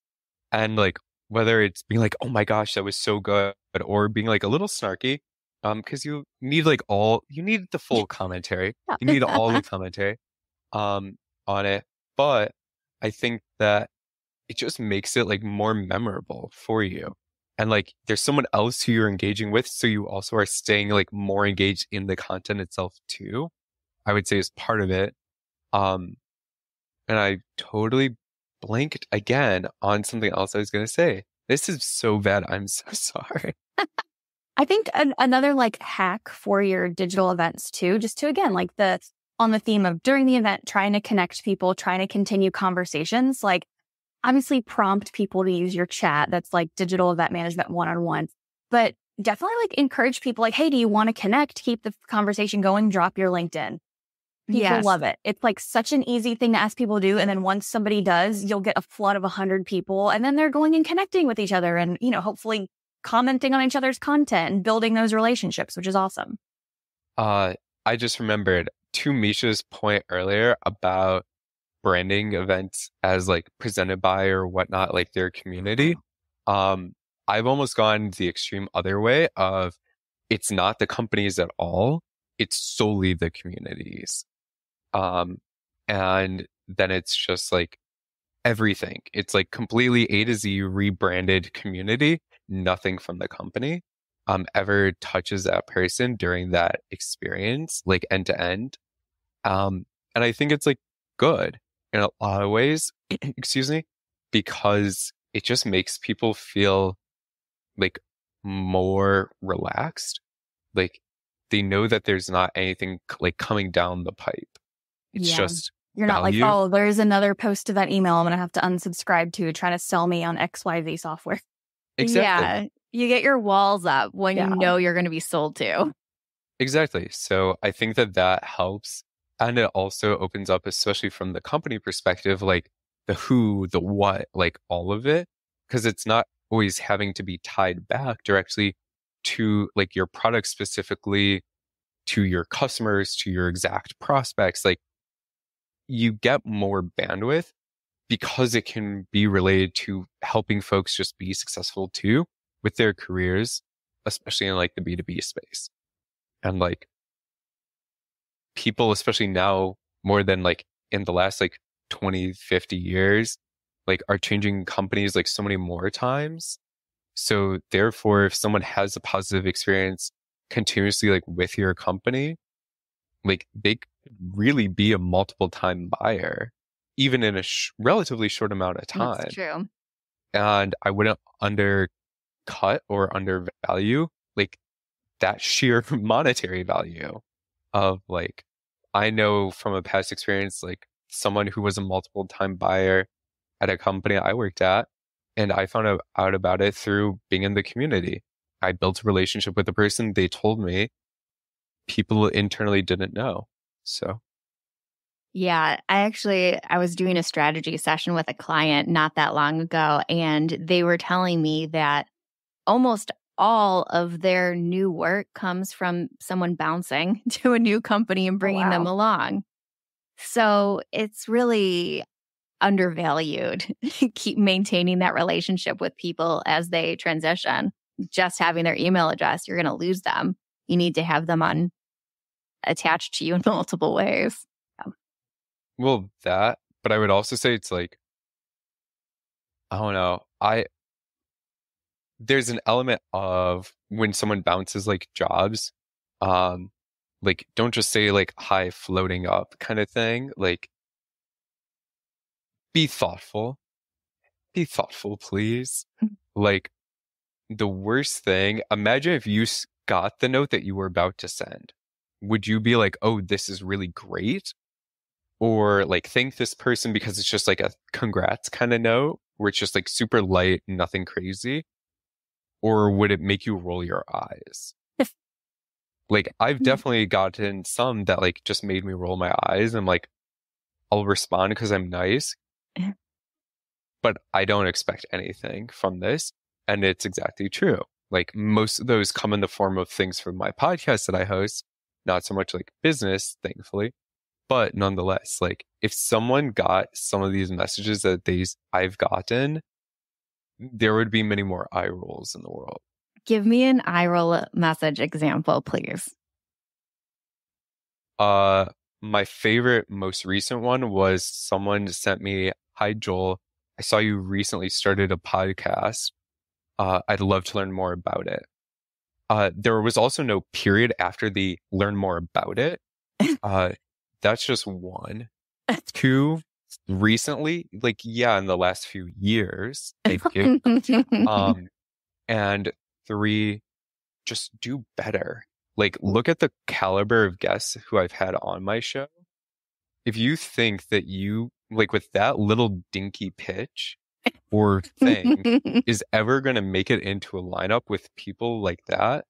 And like, whether it's being like, oh my gosh, that was so good, or being like a little snarky, because you need the full commentary. You need all the commentary, on it. But I think that it just makes it like more memorable for you. And like, there's someone else who you're engaging with. So you also are staying like more engaged in the content itself too, I would say is part of it. And I totally blanked again on something else I was going to say. This is so bad. I'm so sorry. I think another like hack for your digital events too, just to again, like on the theme of during the event, trying to connect people, trying to continue conversations, like obviously prompt people to use your chat. That's like digital event management one-on-one, but definitely like encourage people like, hey, do you want to connect? Keep the conversation going, drop your LinkedIn. People love it. It's like such an easy thing to ask people to do. And then once somebody does, you'll get a flood of 100 people, and then they're going and connecting with each other and, hopefully commenting on each other's content and building those relationships, which is awesome. I just remembered to Meisha's point earlier about branding events as like presented by or whatnot, like their community. I've almost gone the extreme other way of it's not the companies at all. It's solely the communities. And then it's just like everything. It's like completely A to Z rebranded community. Nothing from the company, ever touches that person during that experience, like end to end. And I think it's like good in a lot of ways, excuse me, because it just makes people feel like more relaxed. Like they know that there's not anything like coming down the pipe. It's just you're not value. like, oh, there's another post to that email I'm going to have to unsubscribe to trying to sell me on XYZ software. Exactly. Yeah. You get your walls up when you know you're going to be sold to. Exactly. So I think that helps. And it also opens up, especially from the company perspective, like the who, the what, like all of it, because it's not always having to be tied back directly to like your product specifically, to your customers, to your exact prospects. Like you get more bandwidth because it can be related to helping folks just be successful too with their careers, especially in like the B2B space. And like people, especially now more than like in the last like 20, 50 years, like are changing companies like so many more times. So therefore, if someone has a positive experience continuously like with your company, like they could really be a multiple time buyer, even in a relatively short amount of time. That's true. And I wouldn't undercut or undervalue like that sheer monetary value of like, I know from a past experience, like someone who was a multiple time buyer at a company I worked at, and I found out about it through being in the community. I built a relationship with the person. They told me. People internally didn't know. So. Yeah, I was doing a strategy session with a client not that long ago, and they were telling me that almost all of their new work comes from someone bouncing to a new company and bringing them along. So it's really undervalued. Keep maintaining that relationship with people as they transition. Just having their email address, you're going to lose them. You need to have them attached to you in multiple ways. Well, but I would also say it's like, I don't know. There's an element of when someone bounces like jobs, like don't just say like hi floating up kind of thing. Like be thoughtful, please. Like the worst thing, imagine if you got the note that you were about to send. Would you be like, oh, this is really great? Or like thank this person because it's just like a congrats kind of note where it's just like super light, nothing crazy? Or would it make you roll your eyes? Like I've definitely gotten some that like just made me roll my eyes. I'm like, I'll respond because I'm nice, but I don't expect anything from this. And it's exactly true. Like most of those come in the form of things from my podcast that I host, not so much like business, thankfully. But nonetheless, like if someone got some of these messages that I've gotten, there would be many more eye rolls in the world. Give me an eye roll message example, please. My favorite, most recent one was someone sent me, "Hi Joel, I saw you recently started a podcast. I'd love to learn more about it." There was also no period after the learn more about it. That's just one. Two, recently, like, yeah, in the last few years, they've given, and three, just do better. Like, look at the caliber of guests who I've had on my show. If you think that you, like, with that little dinky pitch or thing is ever going to make it into a lineup with people like that,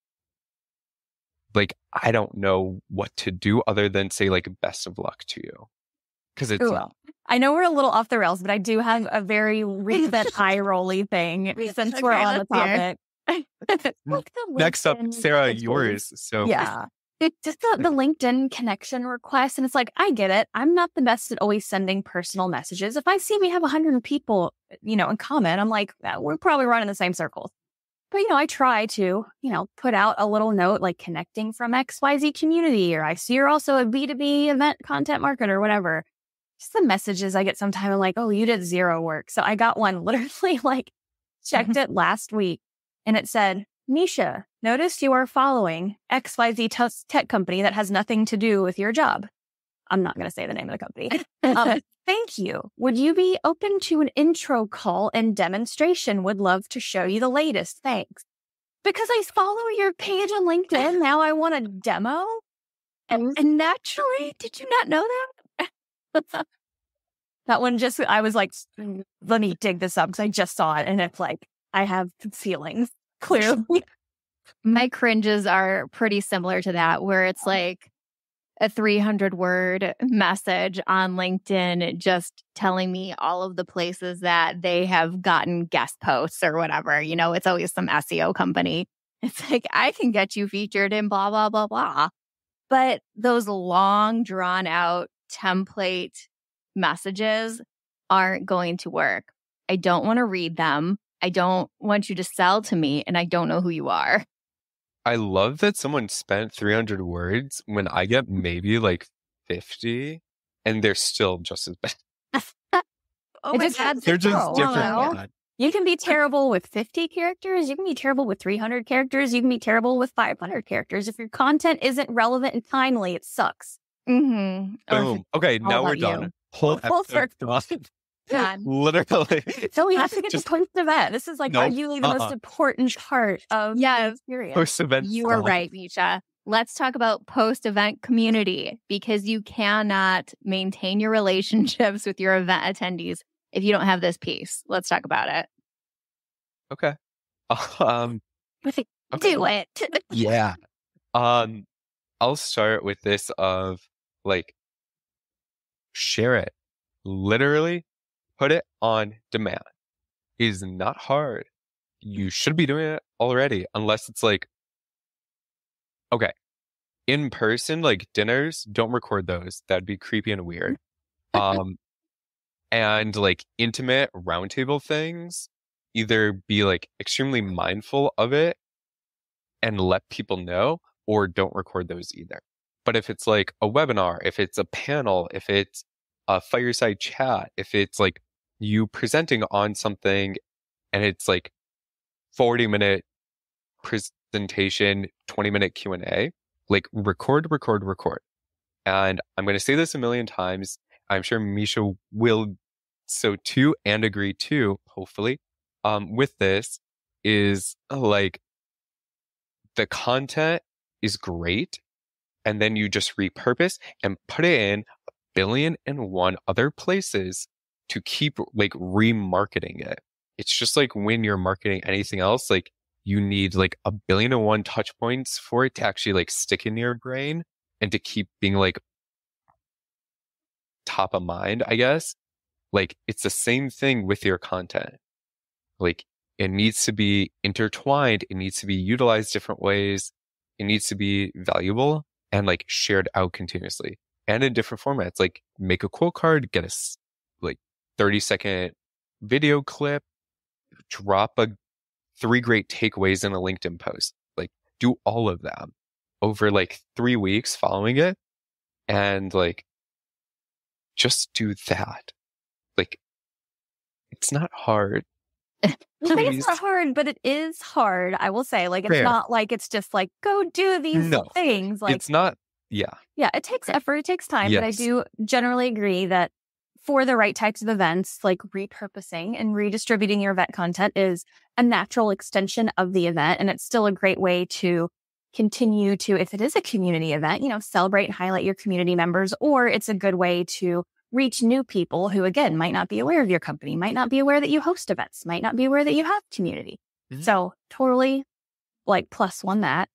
like, I don't know what to do other than say, like, best of luck to you. Because it's not. I know we're a little off the rails, but I do have a very recent eye-rolly thing since we're on the topic. Like next up, Sarah, yours. So yeah. Just the LinkedIn connection request. And it's like, I get it. I'm not the best at always sending personal messages. If I see we have 100 people, in comment, I'm like, we're probably running the same circles. But, I try to, put out a little note like connecting from XYZ community, or I see you're also a B2B event content marketer or whatever. Just the messages I get sometimes, I'm like, oh, you did zero work. So I got one literally like checked it last week and it said, Meisha, notice you are following XYZ tech company that has nothing to do with your job. I'm not going to say the name of the company. Thank you. Would you be open to an intro call and demonstration? Would love to show you the latest. Thanks. Because I follow your page on LinkedIn. Now I want a demo. And naturally, did you not know that? That one I was like, let me dig this up because I just saw it. And it's like, I have feelings. Clearly. My cringes are pretty similar to that, where it's like a 300-word message on LinkedIn just telling me all of the places that they have gotten guest posts or whatever. You know, it's always some SEO company. It's like, I can get you featured in blah, blah, blah, blah. But those long, drawn out template messages aren't going to work. I don't want to read them. I don't want you to sell to me, and I don't know who you are. I love that someone spent 300 words when I get maybe like 50 and they're still just as bad. It just adds They're just different. bad. You can be terrible with 50 characters. You can be terrible with 300 characters. You can be terrible with 500 characters. If your content isn't relevant and timely, it sucks. Mm-hmm. Boom. Okay, now we're done. Full circle. God. Literally. So we have to get to post-event. This is like arguably the most important part of the experience. Post-event. You are right, Meisha. Let's talk about post-event community, because you cannot maintain your relationships with your event attendees if you don't have this piece. Let's talk about it. Okay. Do it. Yeah. I'll start with this of like, share it. Literally put it on demand. It is not hard. You should be doing it already, unless it's like, okay, in person, like dinners, don't record those. That'd be creepy and weird. And like intimate roundtable things, either be like extremely mindful of it and let people know, or don't record those either. But if it's like a webinar, if it's a panel, if it's a fireside chat, if it's like you presenting on something and it's like 40-minute presentation, 20-minute Q&A, like record. And I'm going to say this a million times. I'm sure Meisha will so too, and agree too, hopefully, with this, is like the content is great, and then you just repurpose and put it in 1,000,001 other places to keep like remarketing it. It's just like when you're marketing anything else, like you need like 1,000,001 touch points for it to actually like stick in your brain and to keep being like top of mind, I guess. Like it's the same thing with your content. Like it needs to be intertwined. It needs to be utilized different ways. It needs to be valuable and like shared out continuously and in different formats. Like make a quote card, get a like 30-second video clip, drop 3 great takeaways in a LinkedIn post. Like do all of them over like 3 weeks following it, and like just do that. Like it's not hard. It's not hard, but it is hard. I will say, like, it's not like it's just like, go do these things. Like, it's not. Yeah. Yeah. It takes effort. It takes time. Yes. But I do generally agree that for the right types of events, like repurposing and redistributing your event content is a natural extension of the event. And it's still a great way to continue to, if it is a community event, you know, celebrate and highlight your community members, or it's a good way to reach new people who, again, might not be aware of your company, might not be aware that you host events, might not be aware that you have community. Mm-hmm. So totally like +1 that.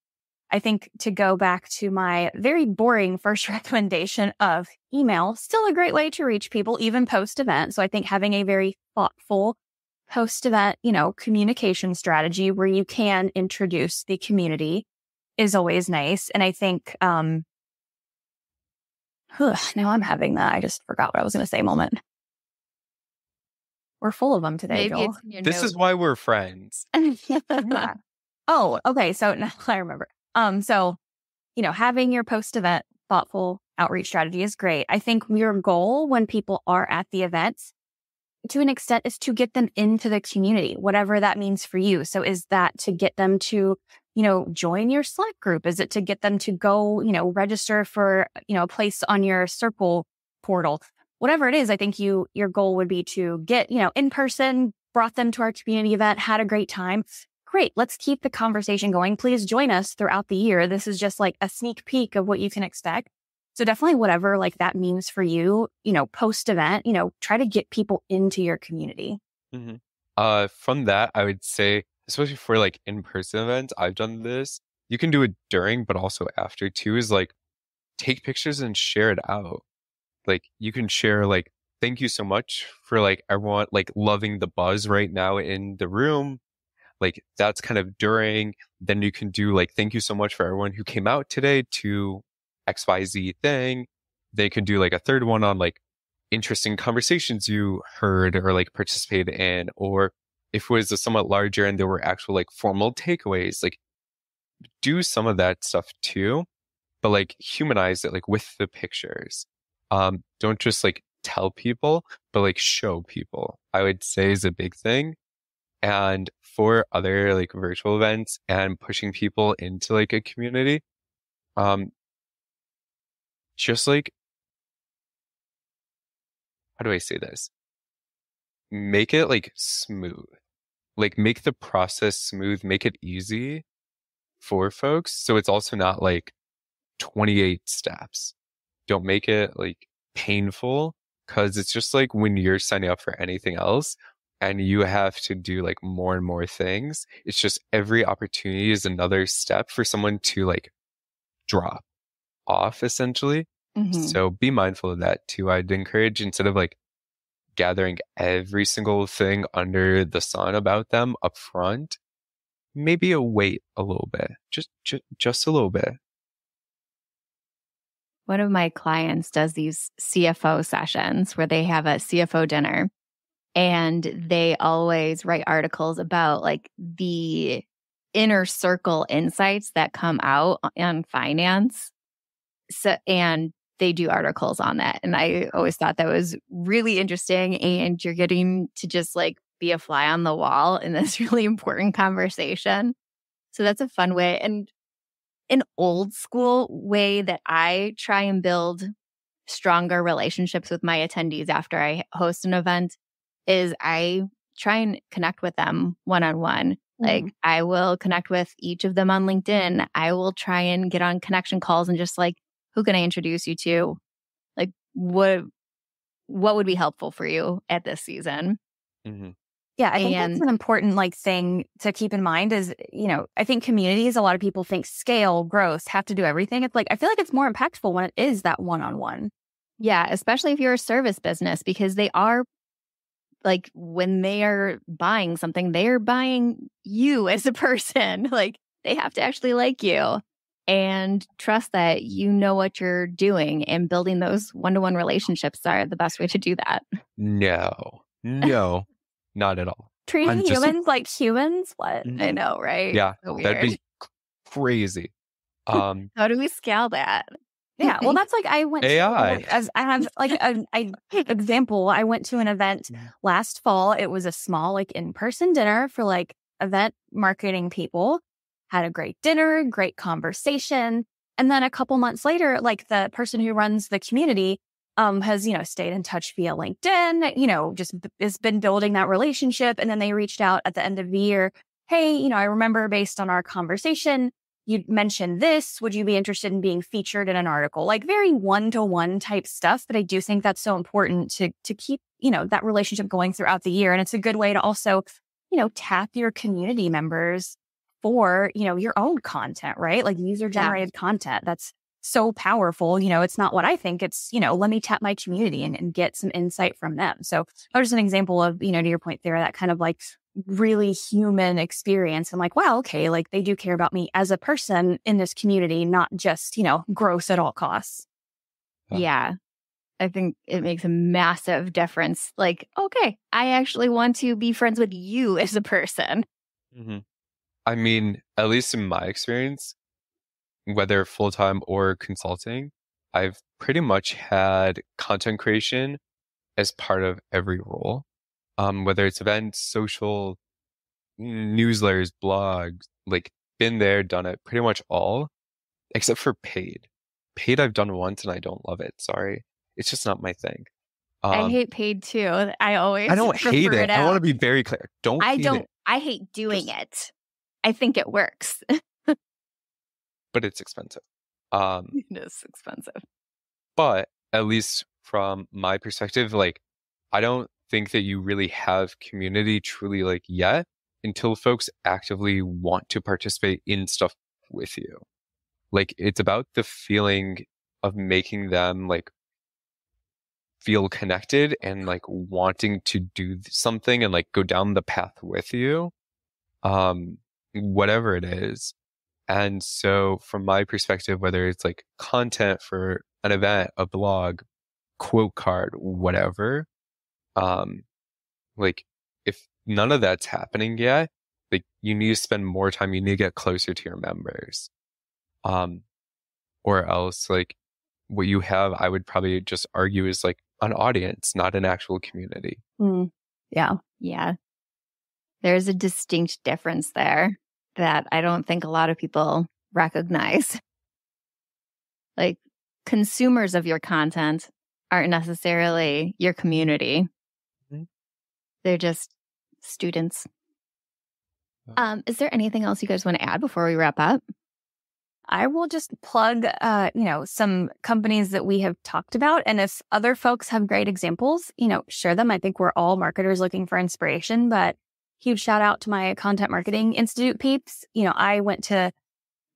I think to go back to my very boring first recommendation of email, still a great way to reach people, even post-event. So I think having a very thoughtful post-event, you know, communication strategy where you can introduce the community is always nice. And I think, now I'm having that. I just forgot what I was going to say a moment. We're full of them today, Joel. This is why we're friends. Yeah. Oh, okay. So now I remember. So, you know, having your post-event thoughtful outreach strategy is great. I think your goal when people are at the events, to an extent, is to get them into the community, whatever that means for you. So is that to get them to, you know, join your Slack group? Is it to get them to go, you know, register for, you know, a place on your Circle portal? Whatever it is, I think your goal would be to get, you know, in person, brought them to our community event, had a great time. Great. Let's keep the conversation going. Please join us throughout the year. This is just like a sneak peek of what you can expect. So definitely whatever like that means for you, you know, post event, you know, try to get people into your community. Mm-hmm. From that, I would say especially for like in-person events, I've done this. You can do it during, but also after too, is like take pictures and share it out. Like you can share like, thank you so much for like everyone like loving the buzz right now in the room. Like that's kind of during. Then you can do like, thank you so much for everyone who came out today to XYZ thing. They can do like a third one on like interesting conversations you heard or like participated in, or if it was a somewhat larger and there were actual like formal takeaways, like do some of that stuff too, but like humanize it like with the pictures. Don't just like tell people, but like show people, I would say is a big thing. And for other like virtual events and pushing people into like a community, um, just like, how do I say this? Make it like smooth, like make the process smooth, make it easy for folks. So it's also not like 28 steps. Don't make it like painful, because it's just like when you're signing up for anything else and you have to do like more and more things, it's just every opportunity is another step for someone to like drop off essentially. So be mindful of that too. I'd encourage, instead of like gathering every single thing under the sun about them up front, maybe wait a little bit, just a little bit. One of my clients does these CFO sessions where they have a CFO dinner, and they always write articles about like the inner circle insights that come out on finance. So, and they do articles on that. And I always thought that was really interesting. And you're getting to just like be a fly on the wall in this really important conversation. So that's a fun way. And an old school way that I try and build stronger relationships with my attendees after I host an event is I try and connect with them one-on-one. Like I will connect with each of them on LinkedIn. I will try and get on connection calls and just like, who can I introduce you to? Like what would be helpful for you at this season? Yeah, I think that's an important like thing to keep in mind is, you know, I think communities, a lot of people think scale, growth, have to do everything. It's like, I feel like it's more impactful when it is that one-on-one. Yeah, especially if you're a service business, because they are like, when they are buying something, they are buying you as a person. Like they have to actually like you and trust that you know what you're doing, and building those one-to-one relationships are the best way to do that. No, not at all. Treating humans like humans? What? I know, right? Yeah, So that'd be crazy. How do we scale that? Yeah, well, that's like I went AI. As I have like an example. I went to an event last fall. It was a small like in-person dinner for like event marketing people. Had a great dinner, great conversation, and then a couple months later, like the person who runs the community has, you know, stayed in touch via LinkedIn, you know, just has been building that relationship. And then they reached out at the end of the year. Hey, you know, I remember based on our conversation, you mentioned this. Would you be interested in being featured in an article? Like very one-to-one type stuff. But I do think that's so important to keep, you know, that relationship going throughout the year. And it's a good way to also, you know, tap your community members for, you know, your own content, right? Like user-generated content. That's so powerful. You know, it's not what I think. It's, you know, let me tap my community and get some insight from them. So that was an example of, you know, to your point there, that kind of like really human experience. I'm like, wow, okay, like they do care about me as a person in this community, not just, you know, growth at all costs. Yeah. I think it makes a massive difference. Like, okay, I actually want to be friends with you as a person. I mean, at least in my experience, whether full-time or consulting, I've pretty much had content creation as part of every role. Whether it's events, social, newsletters, blogs, like been there, done it, pretty much all, except for paid. Paid I've done once and I don't love it. Sorry. It's just not my thing. I hate paid too. I don't hate it. I want to be very clear. I hate doing it. I think it works. But it's expensive. It is expensive. But at least from my perspective, like I don't think that you really have community truly like yet until folks actively want to participate in stuff with you. Like, it's about the feeling of making them like feel connected and like wanting to do something and like go down the path with you, whatever it is. And so from my perspective, whether it's like content for an event, a blog, quote card, whatever, like if none of that's happening yet, like you need to spend more time, you need to get closer to your members. Or else like what you have, I would probably just argue is like an audience, not an actual community. Yeah. Yeah. There's a distinct difference there that I don't think a lot of people recognize. Like, consumers of your content aren't necessarily your community. Mm-hmm. They're just students. Is there anything else you guys want to add before we wrap up? I will just plug, some companies that we have talked about. And if other folks have great examples, share them. I think we're all marketers looking for inspiration, but huge shout out to my Content Marketing Institute peeps. I went to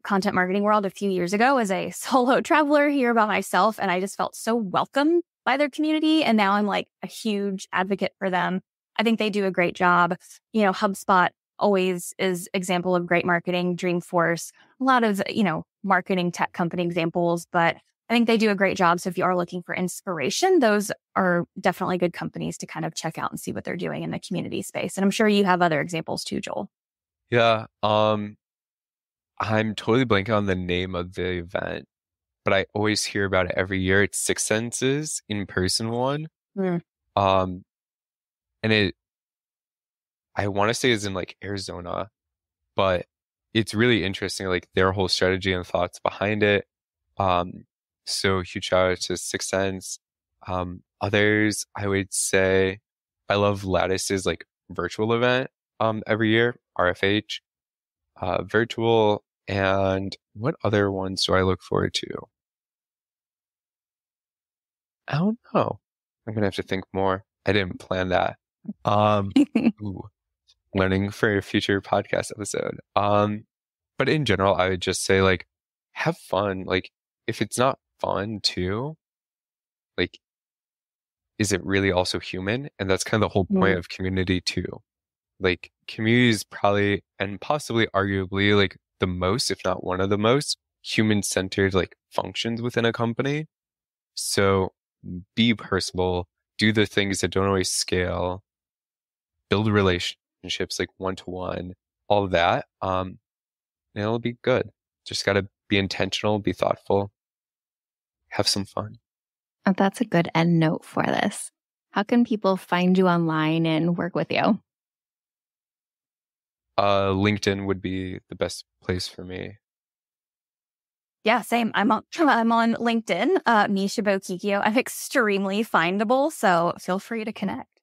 Content Marketing World a few years ago as a solo traveler here by myself, and I just felt so welcome by their community. And now I'm like a huge advocate for them. I think they do a great job. HubSpot always is example of great marketing, Dreamforce, a lot of, marketing tech company examples, but I think they do a great job. So if you are looking for inspiration, those are definitely good companies to kind of check out and see what they're doing in the community space. And I'm sure you have other examples too, Joel. Yeah. I'm totally blanking on the name of the event, but I always hear about it every year. It's Six Senses in-person one. And I want to say is in like Arizona, but it's really interesting, like their whole strategy and thoughts behind it. So huge shout out to Six Sense. Others, I would say, I love Lattice's like virtual event every year, RFH, virtual. And what other ones do I look forward to? I don't know. I'm gonna have to think more. I didn't plan that. Learning for a future podcast episode. But in general, I would just say like, have fun. Like, if it's not fun too, like, is it really also human? And that's kind of the whole point of community too. Like, community is probably and possibly arguably like the most, if not one of the most human-centered like functions within a company. So be personable, do the things that don't always scale, build relationships like one-to-one, all of that. And it'll be good. Just got to be intentional, be thoughtful, have some fun. Oh, that's a good end note for this. How can people find you online and work with you? LinkedIn would be the best place for me. Yeah, same. I'm on LinkedIn, Meisha Bochicchio. I'm extremely findable, so feel free to connect.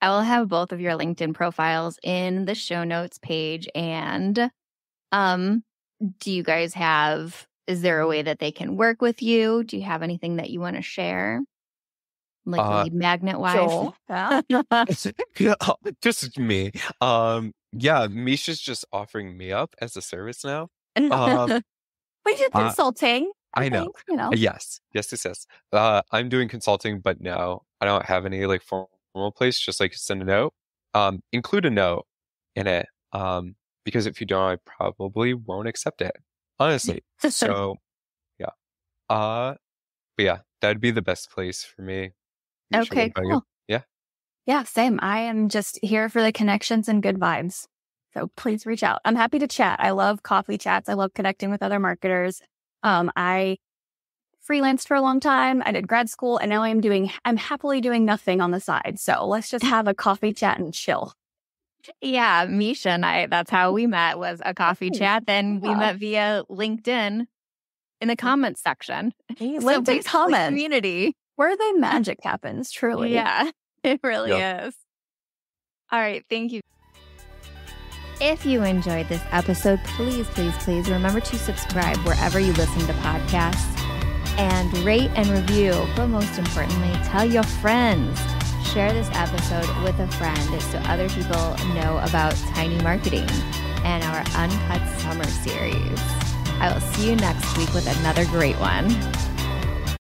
I will have both of your LinkedIn profiles in the show notes page. And do you guys is there a way that they can work with you? Do you have anything that you want to share? Like lead magnet wise? Yeah. Just me. Yeah, Meisha's just offering me up as a service now. We do consulting. I know. Yes. I'm doing consulting, but no, I don't have any like formal place. Just like send a note. Include a note in it. Because if you don't, I probably won't accept it. Honestly. So yeah. But yeah, that'd be the best place for me. Meisha, okay, cool. Yeah. Yeah, same. I am just here for the connections and good vibes. So please reach out. I'm happy to chat. I love coffee chats. I love connecting with other marketers. I freelanced for a long time. I did grad school, and now I'm happily doing nothing on the side. So let's just have a coffee chat and chill. Yeah, Meisha and I, that's how we met, was a coffee chat. Then we met via LinkedIn in the comments section. LinkedIn comments. Community. Where the magic happens, truly. Yeah, it really is. All right, thank you. If you enjoyed this episode, please remember to subscribe wherever you listen to podcasts and rate and review. But most importantly, tell your friends. share this episode with a friend so other people know about Tiny Marketing and our Uncut Summer Series. I will see you next week with another great one.